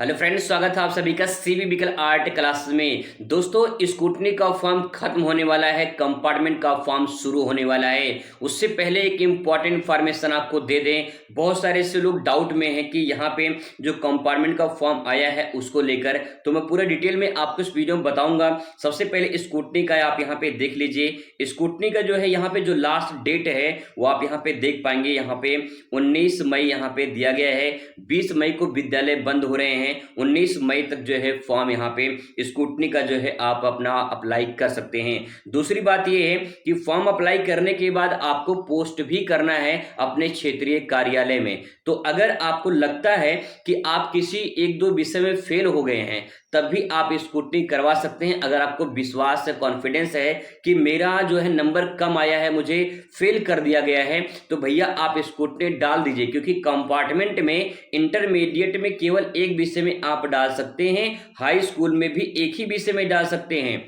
Hello friends, स्वागत है आप सभी का सीबी बिकल आर्ट क्लास में। दोस्तों, स्कूटनी का फॉर्म खत्म होने वाला है, कंपार्टमेंट का फॉर्म शुरू होने वाला है। उससे पहले एक इम्पॉर्टेंट इन्फॉर्मेशन आपको दे दें। बहुत सारे ऐसे लोग डाउट में हैं कि यहाँ पे जो कंपार्टमेंट का फॉर्म आया है उसको लेकर, तो मैं पूरा डिटेल में आपको इस वीडियो में बताऊंगा। सबसे पहले स्कूटनी का आप यहाँ पे देख लीजिए। स्कूटनी का जो है यहाँ पे जो लास्ट डेट है वो आप यहाँ पे देख पाएंगे। यहाँ पे 19 मई यहाँ पे दिया गया है। 20 मई को विद्यालय बंद हो रहे हैं। 19 मई तक जो है फॉर्म यहाँ पे स्कूटनी का जो है आप अपना अप्लाई कर सकते हैं। दूसरी बात ये है कि फॉर्म अप्लाई करने के बाद आपको पोस्ट भी करना है अपने क्षेत्रीय कार्यालय में। तो अगर आपको लगता है कि आप किसी एक दो विषय में फेल हो गए हैं, तब भी आप स्कूटनी करवा सकते हैं। अगर आपको विश्वास है, कॉन्फिडेंस है कि मेरा जो है नंबर कम आया है, मुझे फेल कर दिया गया है, तो भैया आप स्कूटनी डाल दीजिए। क्योंकि कंपार्टमेंट में इंटरमीडिएट में केवल एक विषय में आप डाल सकते हैं, हाई स्कूल में भी एक ही विषय में डाल सकते हैं।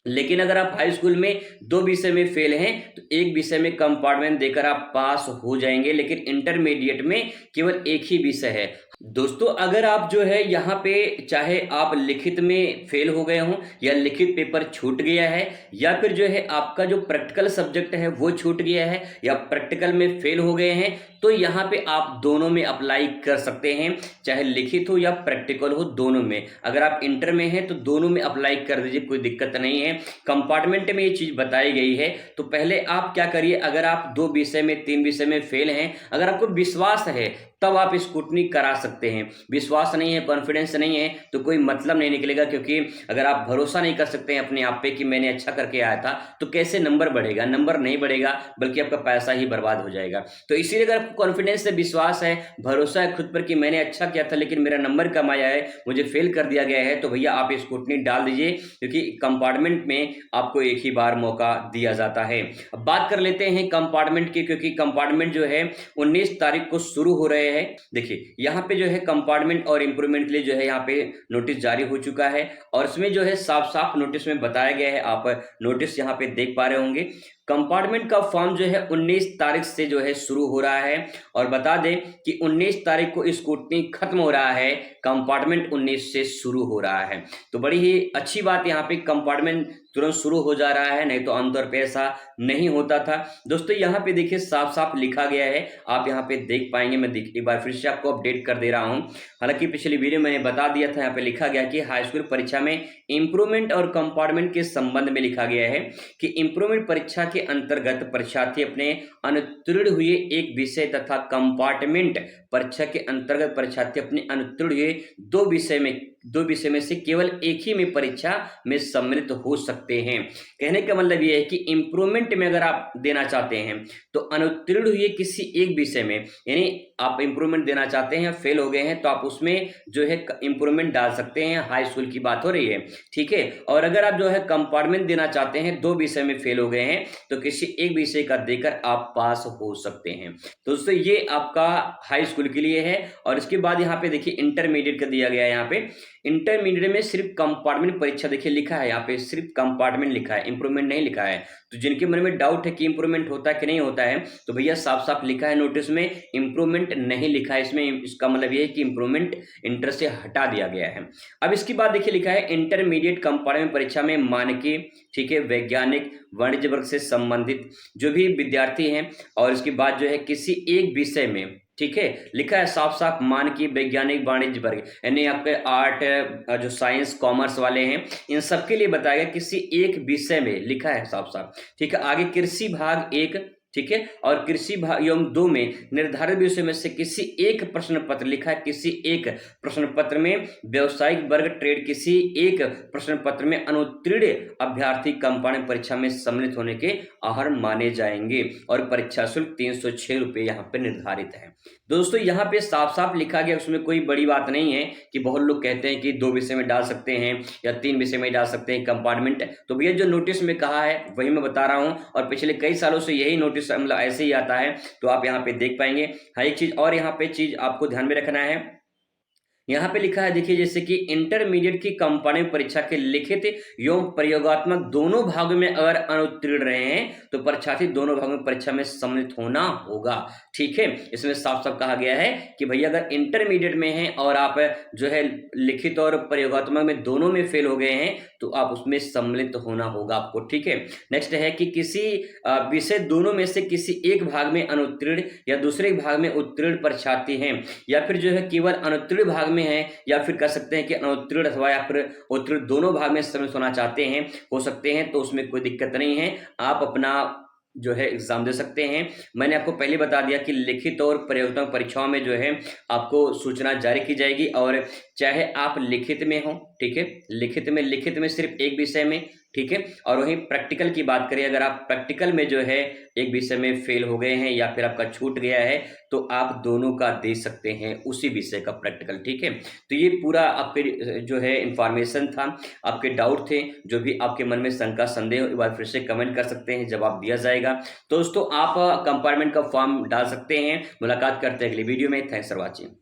लेकिन अगर आप हाई स्कूल में दो विषय में फेल हैं तो एक विषय में कंपार्टमेंट देकर आप पास हो जाएंगे, लेकिन इंटरमीडिएट में केवल एक ही विषय है। दोस्तों, अगर आप जो है यहाँ पे चाहे आप लिखित में फेल हो गए हों, या लिखित पेपर छूट गया है, या फिर जो है आपका जो प्रैक्टिकल सब्जेक्ट है वो छूट गया है, या प्रैक्टिकल में फेल हो गए हैं, तो यहाँ पे आप दोनों में अप्लाई कर सकते हैं। चाहे लिखित हो या प्रैक्टिकल हो, दोनों में। अगर आप इंटर में हैं तो दोनों में अप्लाई कर दीजिए, कोई दिक्कत नहीं है। कंपार्टमेंट में ये चीज बताई गई है। तो पहले आप क्या करिए, अगर आप दो विषय में, तीन विषय में फेल हैं, अगर आपको विश्वास है तब आप स्कूटनी करा सकते हैं। विश्वास नहीं है, कॉन्फिडेंस नहीं है, तो कोई मतलब नहीं निकलेगा। क्योंकि अगर आप भरोसा नहीं कर सकते हैं अपने आप पे कि मैंने अच्छा करके आया था, तो कैसे नंबर बढ़ेगा? नंबर नहीं बढ़ेगा, बल्कि आपका पैसा ही बर्बाद हो जाएगा। तो इसीलिए अगर आपको कॉन्फिडेंस है, विश्वास है, भरोसा है खुद पर कि मैंने अच्छा किया था लेकिन मेरा नंबर कम आया है, मुझे फेल कर दिया गया है, तो भैया आप स्कूटनी डाल दीजिए। क्योंकि कंपार्टमेंट में आपको एक ही बार मौका दिया जाता है। अब बात कर लेते हैं कंपार्टमेंट की, क्योंकि कंपार्टमेंट जो है 19 तारीख को शुरू हो रहे हैं। देखिए, यहाँ पे जो है कंपार्टमेंट और इंप्रूवमेंट के लिए जो है यहाँ पे नोटिस जारी हो चुका है, और इसमें जो है साफ साफ नोटिस में बताया गया है। आप नोटिस यहाँ पे देख पा रहे होंगे। कंपार्टमेंट का फॉर्म जो है 19 तारीख से जो है शुरू हो रहा है। और बता दें कि 19 तारीख को स्कूटनी खत्म हो रहा है, कंपार्टमेंट 19 से शुरू हो रहा है। तो बड़ी ही अच्छी बात, यहाँ पे कंपार्टमेंट तुरंत शुरू हो जा रहा है, नहीं तो आमतौर पे ऐसा नहीं होता था। दोस्तों, यहाँ पे देखिए साफ साफ लिखा गया है, आप यहाँ पे देख पाएंगे। मैं एक बार फिर से आपको अपडेट कर दे रहा हूँ। हालांकि पिछली वीडियो मैंने बता दिया था, यहाँ पे लिखा गया कि हाई स्कूल परीक्षा में इंप्रूवमेंट और कंपार्टमेंट के संबंध में लिखा गया है कि इंप्रूवमेंट परीक्षा के अंतर्गत परीक्षार्थी अपने अनुत्तीर्ण हुए एक विषय तथा कंपार्टमेंट परीक्षा के अंतर्गत परीक्षार्थी अपने अनुत्तीर्ण हुए दो विषय में से केवल एक ही में परीक्षा में सम्मिलित हो सकते हैं। कहने का मतलब यह है कि इंप्रूवमेंट में अगर आप देना चाहते हैं तो अनुत्तीर्ण हुए किसी एक विषय में, यानी आप इंप्रूवमेंट देना चाहते हैं, फेल हो गए हैं, तो आप उसमें जो है इंप्रूवमेंट डाल सकते हैं। हाई स्कूल की बात हो रही है, ठीक है। और अगर आप जो है कंपार्टमेंट देना चाहते हैं, दो विषय में फेल हो गए हैं, तो किसी एक विषय का देकर आप पास हो सकते हैं। तो दोस्तों, ये आपका हाई स्कूल के लिए है। और इसके बाद यहाँ पे देखिए इंटरमीडिएट का दिया गया है। यहाँ पे इंटरमीडिएट में सिर्फ कंपार्टमेंट परीक्षा, देखिए लिखा है यहाँ पे सिर्फ कंपार्टमेंट लिखा है, इंप्रूवमेंट नहीं लिखा है। तो जिनके मन में डाउट है कि इंप्रूवमेंट होता है कि नहीं होता है, तो भैया साफ साफ लिखा है नोटिस में, इंप्रूवमेंट नहीं लिखा है इसमें। इसका मतलब ये है कि इंप्रूवमेंट इंटर से हटा दिया गया है। अब इसके बाद देखिए लिखा है इंटरमीडिएट कंपार्टमेंट परीक्षा में मानकीय, ठीक है, वैज्ञानिक, वाणिज्य वर्ग से संबंधित जो भी विद्यार्थी हैं, और इसके बाद जो है किसी एक विषय में, ठीक है, लिखा है साफ साफ मानकीय, वैज्ञानिक, वाणिज्य वर्ग, यानी आपके आर्ट, जो साइंस कॉमर्स वाले हैं, इन सबके लिए बताया गया किसी एक विषय में, लिखा है साफ साफ, ठीक है। आगे कृषि भाग 1, ठीक है, और कृषि भाग एवं 2 में निर्धारित विषय में से किसी एक प्रश्न पत्र, लिखा है किसी एक प्रश्न पत्र में, व्यावसायिक वर्ग ट्रेड किसी एक प्रश्न पत्र में अनुत्तीर्ण अभ्यर्थी कंपार्टमेंट परीक्षा में सम्मिलित होने के अर्ह माने जाएंगे। और परीक्षा शुल्क 306 रुपये यहाँ पे निर्धारित है। दोस्तों, यहाँ पे साफ साफ लिखा गया, उसमें कोई बड़ी बात नहीं है कि बहुत लोग कहते हैं कि दो विषय में डाल सकते हैं या तीन विषय में डाल सकते हैं कंपार्टमेंट। तो भैया जो नोटिस में कहा है वही मैं बता रहा हूँ, और पिछले कई सालों से यही नोटिस मतलब ऐसे ही आता है। तो आप यहाँ पे देख पाएंगे। हाँ, एक चीज और यहाँ पे चीज आपको ध्यान में रखना है यहाँ पे लिखा है, देखिए जैसे कि इंटरमीडिएट की कंपार्टमेंट परीक्षा के लिखित एवं प्रयोगात्मक दोनों भागों में अगर अनुत्तीर्ण रहे हैं तो परीक्षार्थी दोनों भागों में परीक्षा में सम्मिलित होना होगा। ठीक है, इसमें साफ साफ कहा गया है कि भैया अगर इंटरमीडिएट में हैं और आप जो है लिखित और प्रयोगात्मक में दोनों में फेल हो गए हैं तो आप उसमें सम्मिलित होना होगा आपको। ठीक है, नेक्स्ट है कि किसी विषय दोनों में से किसी एक भाग में अनुत्तीर्ण या दूसरे भाग में उत्तीर्ण परीक्षार्थी हैं, या फिर जो है केवल अनुत्तीर्ण भाग में है, या फिर कह सकते हैं कि अनुत्तीर्ण अथवा या फिर उत्तीर्ण दोनों भाग में सम्मिलित होना चाहते हैं, हो सकते हैं, तो उसमें कोई दिक्कत नहीं है, आप अपना जो है एग्जाम दे सकते हैं। मैंने आपको पहले बता दिया कि लिखित और प्रयोगात्मक परीक्षाओं में जो है आपको सूचना जारी की जाएगी, और चाहे आप लिखित में हो, ठीक है, लिखित में सिर्फ एक विषय में, ठीक है, और वहीं प्रैक्टिकल की बात करें, अगर आप प्रैक्टिकल में जो है एक विषय में फेल हो गए हैं या फिर आपका छूट गया है तो आप दोनों का दे सकते हैं उसी विषय का प्रैक्टिकल। ठीक है, तो ये पूरा आपके जो है इंफॉर्मेशन था, आपके डाउट थे, जो भी आपके मन में शंका संदेह एक बार फिर से कमेंट कर सकते हैं, जवाब दिया जाएगा। तो दोस्तों आप कंपार्टमेंट का फॉर्म डाल सकते हैं। मुलाकात करते हैं अगली वीडियो में। Thanks for watching.